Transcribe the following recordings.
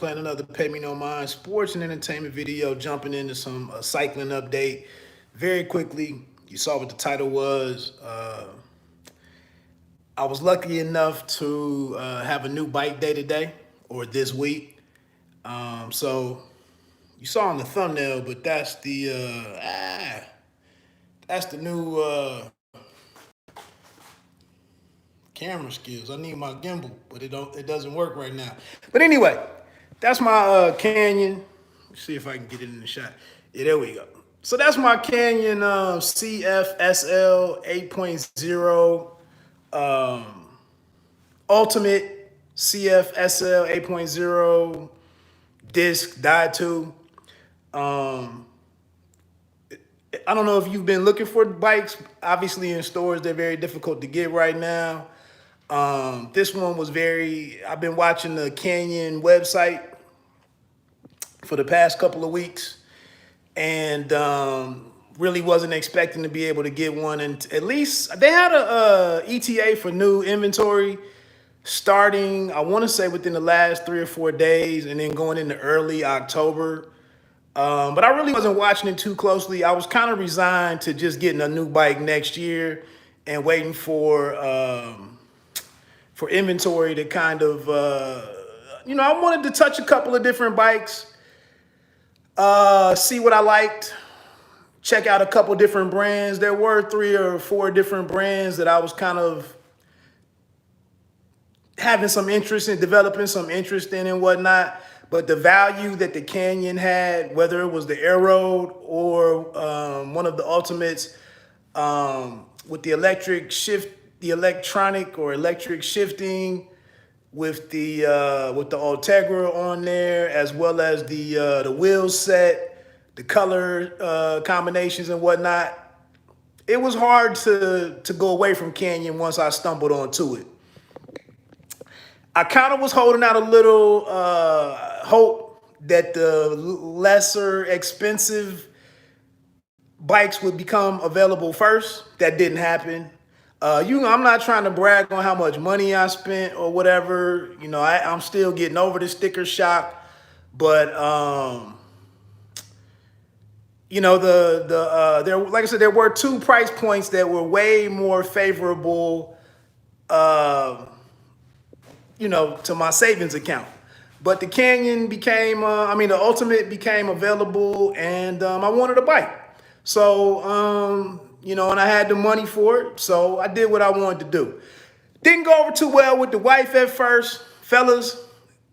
playing another Pay Me No Mind sports and entertainment video, jumping into some cycling update very quickly. You saw what the title was. I was lucky enough to have a new bike day today or this week. So you saw on the thumbnail, but that's the new camera skills. I need my gimbal, but it doesn't work right now. But anyway, that's my Canyon. Let's see if I can get it in the shot. Yeah, there we go. So that's my Canyon CFSL 8.0 Ultimate CFSL 8.0 Disc Di2. I don't know if you've been looking for bikes. Obviously, in stores, they're very difficult to get right now. This one was I've been watching the Canyon website for the past couple of weeks and really wasn't expecting to be able to get one. And at least they had a ETA for new inventory starting, I want to say within the last 3 or 4 days and then going into early October. But I really wasn't watching it too closely. I was kind of resigned to just getting a new bike next year and waiting for inventory to kind of, I wanted to touch a couple of different bikes, see what I liked, check out a couple different brands. There were 3 or 4 different brands that I was kind of having some interest in, developing some interest in and whatnot. But the value that the Canyon had, whether it was the Aero or one of the Ultimates with the electronic or electric shifting, with the Ultegra on there, as well as the wheel set, the color combinations and whatnot, it was hard to go away from Canyon once I stumbled onto it. I kind of was holding out a little hope that the lesser expensive bikes would become available first. That didn't happen. I'm not trying to brag on how much money I spent or whatever. I'm still getting over the sticker shock. But there, like I said, there were 2 price points that were way more favorable. To my savings account. But the Canyon became, the Ultimate became available and I wanted a bike. So, and I had the money for it. So I did what I wanted to do. Didn't go over too well with the wife at first, fellas,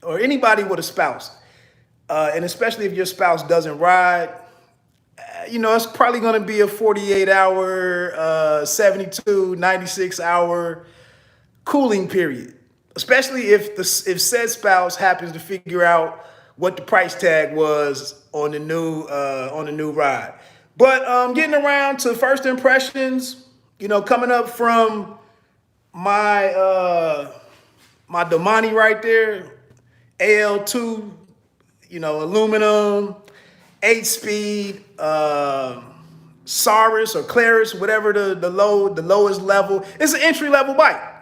or anybody with a spouse. And especially if your spouse doesn't ride, it's probably going to be a 48-hour, 72, 96-hour cooling period. Especially if said spouse happens to figure out what the price tag was on the new ride. But getting around to first impressions, coming up from my my Domani right there, AL2, aluminum, 8-speed, Saris or Claris, whatever the lowest level. It's an entry level bike.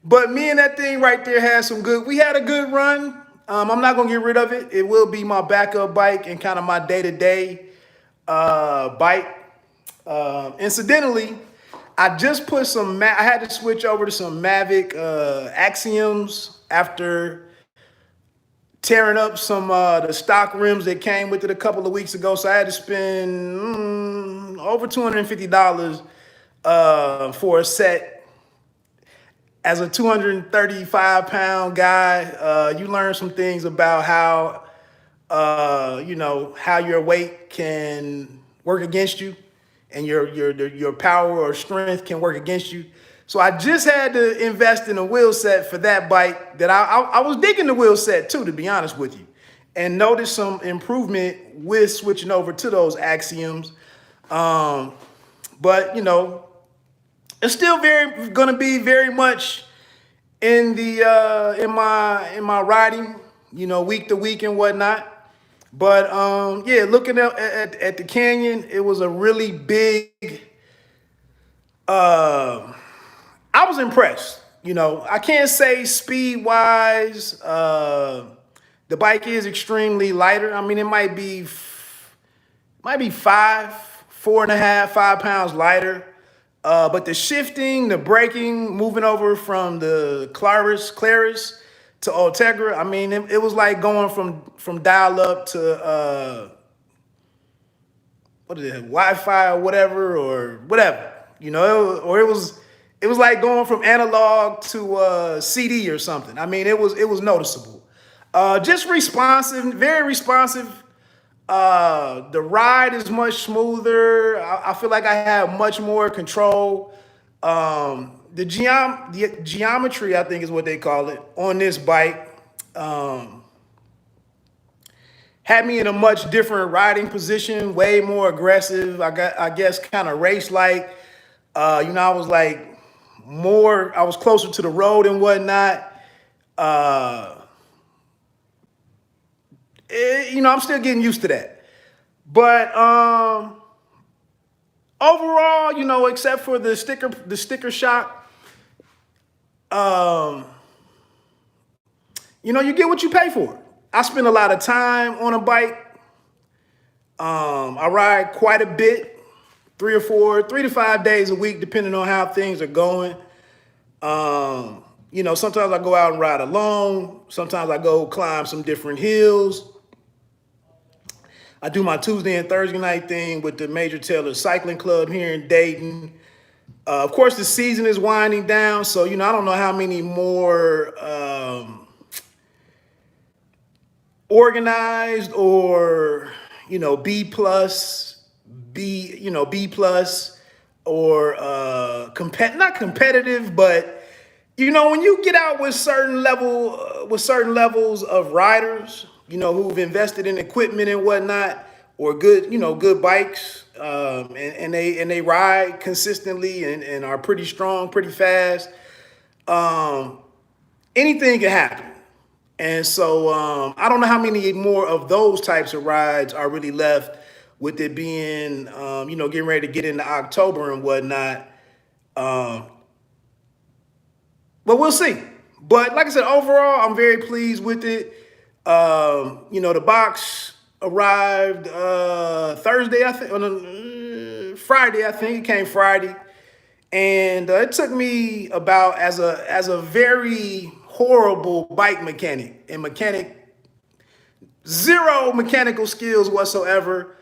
But me and that thing right there we had a good run. I'm not going to get rid of it. It will be my backup bike and kind of my day-to-day bike. Incidentally, I just put I had to switch over to some Mavic Axioms after tearing up some the stock rims that came with it a couple of weeks ago. So I had to spend over $250 for a set. As a 235-pound guy, you learn some things about how, how your weight can work against you and your power or strength can work against you. So I just had to invest in a wheel set for that bike that I was digging the wheel set too, to be honest with you, and noticed some improvement with switching over to those Axioms. But, it's still going to be very much in my riding, week to week and whatnot. But looking at the Canyon, it was a really big. I was impressed. I can't say speed wise, The bike is extremely lighter. I mean, it might be 4.5, 5 pounds lighter. But the shifting, the braking, moving over from the Claris to Ultegra, I mean, it was like going from dial up to what is it, Wi-Fi or whatever. You know, it was like going from analog to CD or something. I mean, it was noticeable. Just responsive, very responsive. The ride is much smoother. I feel like I have much more control. The geometry, I think is what they call it, on this bike, had me in a much different riding position, way more aggressive. I guess, kind of race-like. I was like I was closer to the road and whatnot. I'm still getting used to that. But overall, except for the sticker shock, you get what you pay for. I spend a lot of time on a bike. I ride quite a bit, 3 to 5 days a week, depending on how things are going. Sometimes I go out and ride alone. Sometimes I go climb some different hills. I do my Tuesday and Thursday night thing with the Major Taylor Cycling Club here in Dayton. Of course, the season is winding down, so, I don't know how many more organized or, B plus, or not competitive, but, when you get out with certain levels of riders, who've invested in equipment and whatnot, or good bikes, and they ride consistently and are pretty strong, pretty fast. Anything can happen. And so I don't know how many more of those types of rides are really left, with it being, getting ready to get into October and whatnot. But we'll see. But like I said, overall, I'm very pleased with it. The box arrived Thursday, I think, Friday, I think. It came Friday. And it took me about, as a very horrible bike mechanic, zero mechanical skills whatsoever.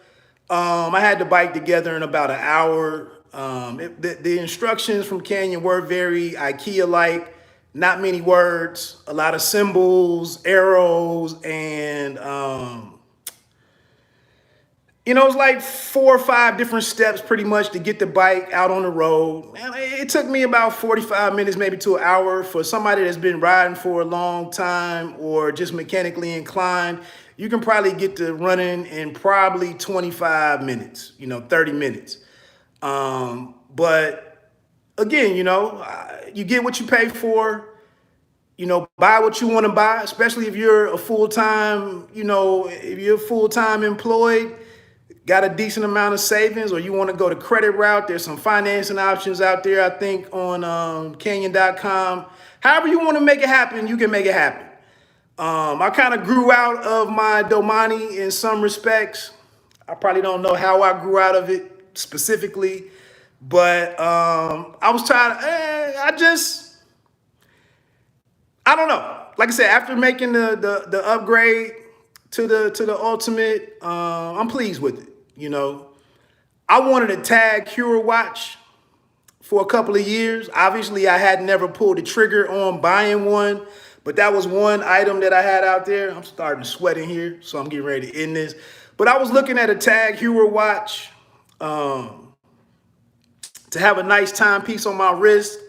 I had the bike together in about an hour. The instructions from Canyon were very IKEA-like. Not many words, a lot of symbols, arrows, and, it's like 4 or 5 different steps pretty much to get the bike out on the road. And it took me about 45 minutes, maybe to an hour. For somebody that's been riding for a long time or just mechanically inclined, you can probably get to running in probably 25 minutes, 30 minutes. But again, you get what you pay for. Buy what you want to buy, especially if you're a full-time, employed, got a decent amount of savings, or you want to go the credit route. There's some financing options out there, I think, on Canyon.com. However you want to make it happen, you can make it happen. I kind of grew out of my Domani in some respects. I probably don't know how I grew out of it specifically, but I was tired. I don't know. Like I said, after making the upgrade to the Ultimate, I'm pleased with it. I wanted a Tag Heuer watch for a couple of years. Obviously, I had never pulled the trigger on buying one, but that was one item that I had out there. I'm starting to sweat in here, so I'm getting ready to end this. But I was looking at a Tag Heuer watch to have a nice timepiece on my wrist.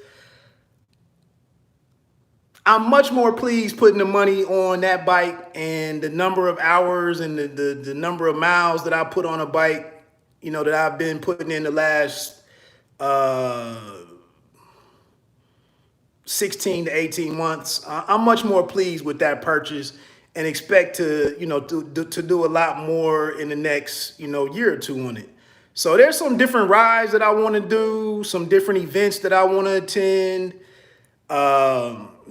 I'm much more pleased putting the money on that bike and the number of hours and the number of miles that I put on a bike, that I've been putting in the last 16 to 18 months. I'm much more pleased with that purchase and expect to do a lot more in the next, year or two on it. So there's some different rides that I want to do, some different events that I want to attend.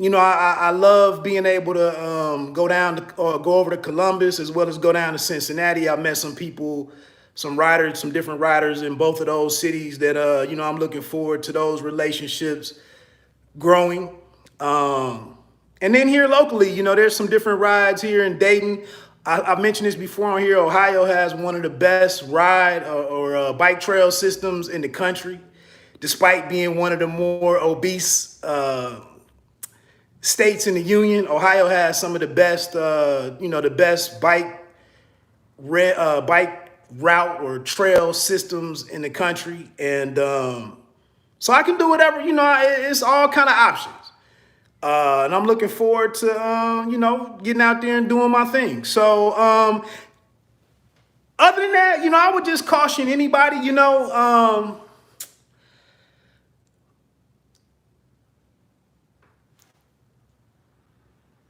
I love being able to go down to, or go over to Columbus as well as go down to Cincinnati. I met some people, some riders, some different riders in both of those cities that, I'm looking forward to those relationships growing. And then here locally, there's some different rides here in Dayton. I've mentioned this before on here. Ohio has one of the best ride or bike trail systems in the country, despite being one of the more obese states in the union. Ohio has some of the best, the best bike route or trail systems in the country. And so I can do whatever, it's all kind of options. And I'm looking forward to, getting out there and doing my thing. So other than that, I would just caution anybody,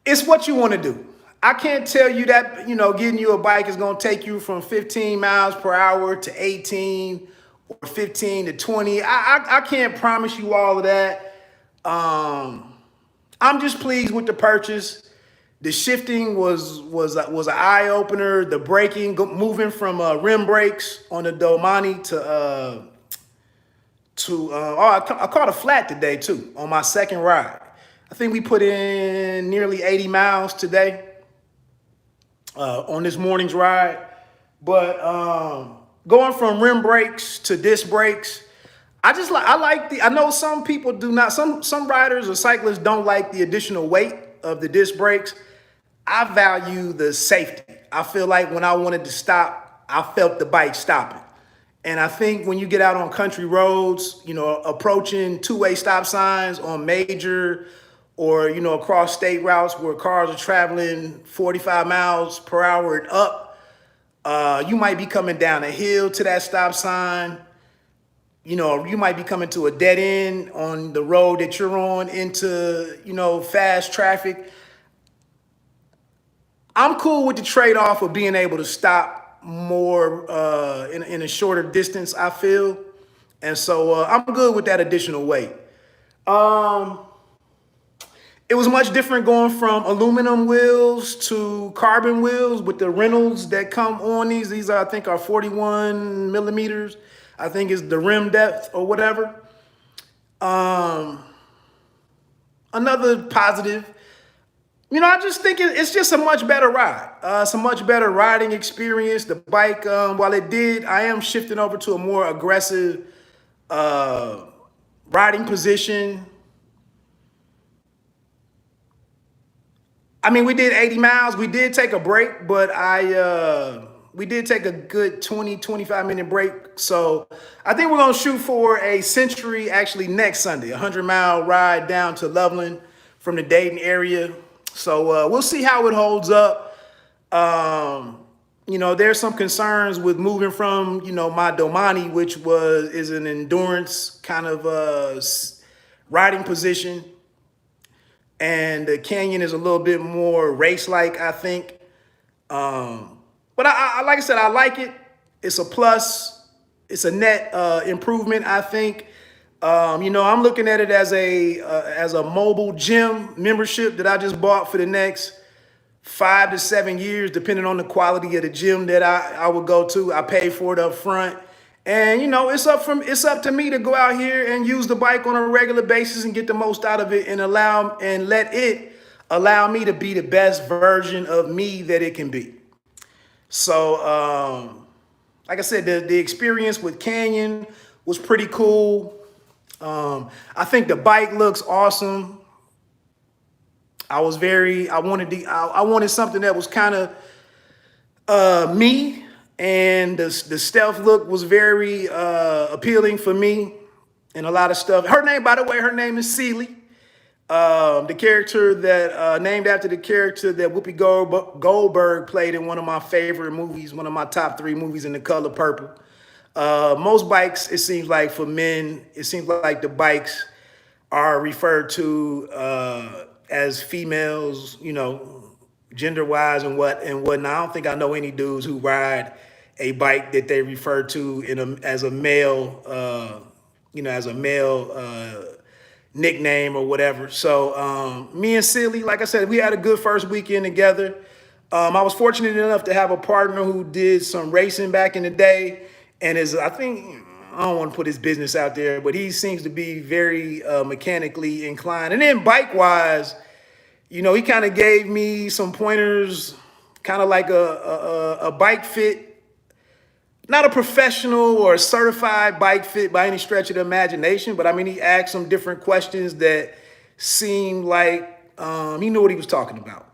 it's what you want to do. I can't tell you that, getting you a bike is going to take you from 15 miles per hour to 18 or 15 to 20. I can't promise you all of that. I'm just pleased with the purchase. The shifting was an eye opener. The braking, moving from rim brakes on the Domani I caught a flat today too on my second ride. I think we put in nearly 80 miles today on this morning's ride. But going from rim brakes to disc brakes, I know some people do not, some riders or cyclists don't like the additional weight of the disc brakes. I value the safety. I feel like when I wanted to stop, I felt the bike stopping. And I think when you get out on country roads, approaching two-way stop signs on major or, across state routes where cars are traveling 45 miles per hour and up, you might be coming down a hill to that stop sign. You might be coming to a dead end on the road that you're on into, fast traffic. I'm cool with the trade-off of being able to stop more in a shorter distance, I feel. And so I'm good with that additional weight. It was much different going from aluminum wheels to carbon wheels with the Reynolds that come on these. These I think are 41 millimeters. I think is the rim depth or whatever. Another positive, I just think it's just a much better ride. It's a much better riding experience. The bike, while I am shifting over to a more aggressive riding position. I mean, we did 80 miles. We did take a break, but we did take a good 25 minute break. So I think we're going to shoot for a Century actually next Sunday, 100-mile ride down to Loveland from the Dayton area. So we'll see how it holds up. There's some concerns with moving from, my Domani, which is an endurance kind of riding position. And the Canyon is a little bit more race-like, I think. But I like I said, I like it. It's a plus. It's a net improvement, I think. I'm looking at it as a mobile gym membership that I just bought for the next 5 to 7 years, depending on the quality of the gym that I would go to. I pay for it up front. And, it's up to me to go out here and use the bike on a regular basis and get the most out of it and let it allow me to be the best version of me that it can be. So, like I said, the experience with Canyon was pretty cool. I think the bike looks awesome. I wanted something that was kind of me. And the stealth look was very appealing for me and a lot of stuff. By the way, her name is Celie. The character that named after the character that Whoopi Goldberg played in one of my favorite movies, one of my top 3 movies, In the Color Purple. Most bikes, it seems like for men, it seems like the bikes are referred to as females, gender-wise and whatnot. I don't think I know any dudes who ride a bike that they refer to as a male, nickname or whatever. So me and Celie, like I said, we had a good first weekend together. I was fortunate enough to have a partner who did some racing back in the day, and I think, I don't want to put his business out there, but he seems to be very mechanically inclined. And then bike wise, he kind of gave me some pointers, kind of like a bike fit, not a professional or a certified bike fit by any stretch of the imagination, but I mean, he asked some different questions that seemed like he knew what he was talking about.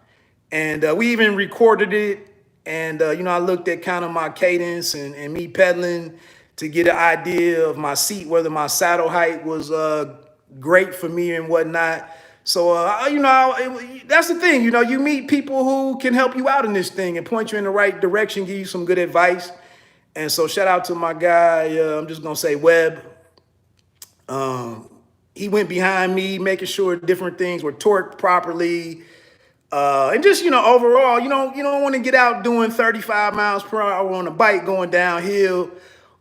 And we even recorded it. And, I looked at kind of my cadence and me pedaling to get an idea of my seat, whether my saddle height was great for me and whatnot. So, that's the thing, you meet people who can help you out in this thing and point you in the right direction, give you some good advice. And so shout out to my guy, I'm just going to say Webb. He went behind me, making sure different things were torqued properly. And just, overall, you don't want to get out doing 35 miles per hour on a bike going downhill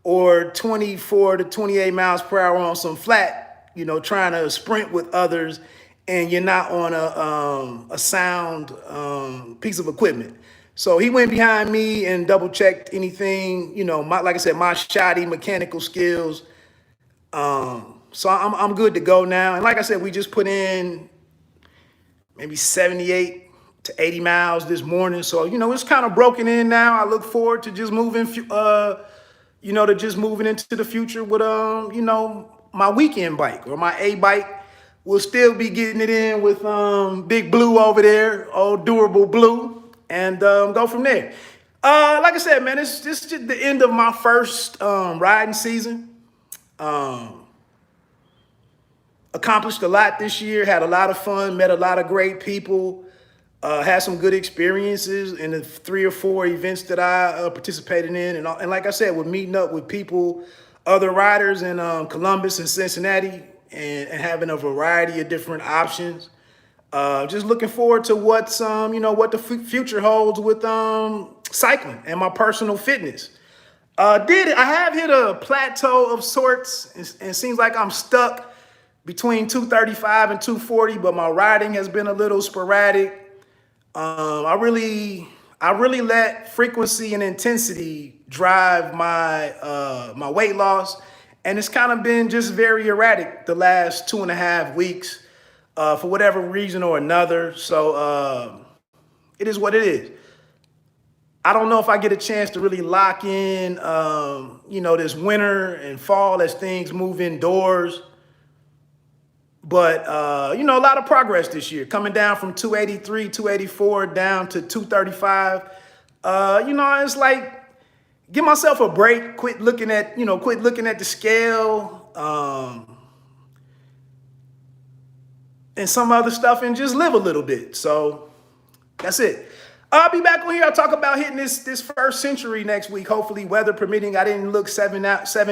or 24 to 28 miles per hour on some flat, trying to sprint with others, and you're not on a sound piece of equipment. So he went behind me and double checked anything, like I said, my shoddy mechanical skills. So I'm good to go now. And like I said, we just put in maybe 78 to 80 miles this morning. So, it's kind of broken in now. I look forward to just moving, into the future with, my weekend bike or my A bike. We'll still be getting it in with Big Blue over there, old durable Blue, and go from there. Like I said, man, it's just the end of my first riding season. Accomplished a lot this year, had a lot of fun, met a lot of great people, had some good experiences in the 3 or 4 events that I participated in. And like I said, we're meeting up with people, other riders in Columbus and Cincinnati, and having a variety of different options. Just looking forward to what the future holds with cycling and my personal fitness. I have hit a plateau of sorts, and it seems like I'm stuck between 235 and 240, but my riding has been a little sporadic. I really let frequency and intensity drive my weight loss, and it's kind of been just very erratic the last 2.5 weeks for whatever reason or another. So it is what it is. I don't know if I get a chance to really lock in, this winter and fall as things move indoors. But, a lot of progress this year, coming down from 283, 284 down to 235. It's like, give myself a break, quit looking at the scale and some other stuff, and just live a little bit. So that's it. I'll be back on here. I'll talk about hitting this first century next week, hopefully weather permitting. I didn't look 7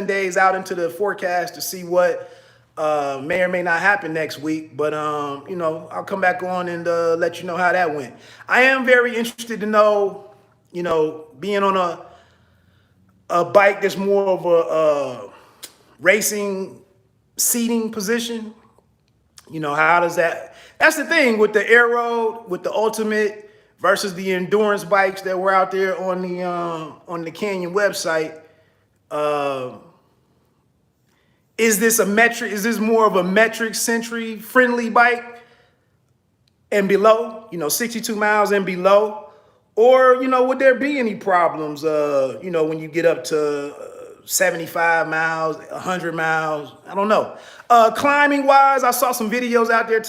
days out into the forecast to see what may or may not happen next week, but I'll come back on and let you know how that went. I am very interested to know, being on a bike that's more of a racing seating position. How does that's the thing with the aero, with the ultimate versus the endurance bikes that were out there on the Canyon website. Is this more of a metric century friendly bike and below, 62 miles and below? Or, would there be any problems, when you get up to 75 miles, 100 miles? I don't know. Climbing wise, I saw some videos out there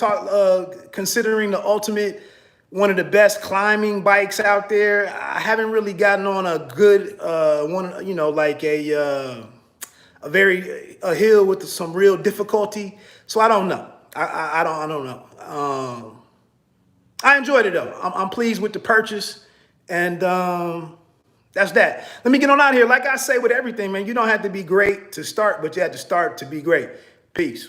considering the Ultimate one of the best climbing bikes out there. I haven't really gotten on a good one, like a hill with some real difficulty. So I don't know. I don't know. I enjoyed it though. I'm pleased with the purchase, and that's that. Let me get on out of here. Like I say with everything, man, you don't have to be great to start, but you have to start to be great. Peace.